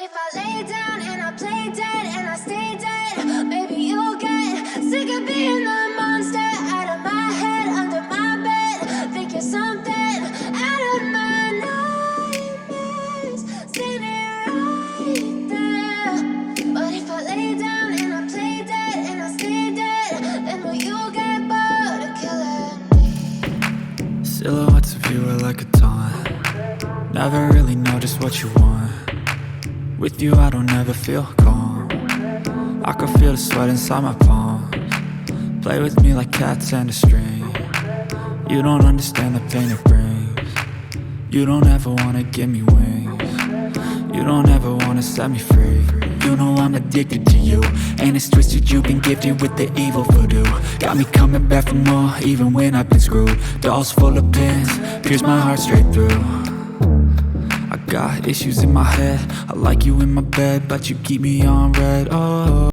if I lay down and I play dead and I stay dead, maybe you'll get sick of being the monster out of my head, under my bed. Think you're something out of my nightmares, standing right there. But if I lay down and I play dead and I stay dead, then will you get bored of killing me? Silhouettes of you are like a taunt. Never really know just what you want. With you I don't ever feel calm. I can feel the sweat inside my palms. Play with me like cats and a string. You don't understand the pain it brings. You don't ever wanna give me wings. You don't ever wanna set me free. You know I'm addicted to you, and it's twisted, you've been gifted with the evil voodoo. Got me coming back for more, even when I've been screwed. Dolls full of pins, pierce my heart straight through. I got issues in my head, I like you in my bed, but you keep me on red, oh.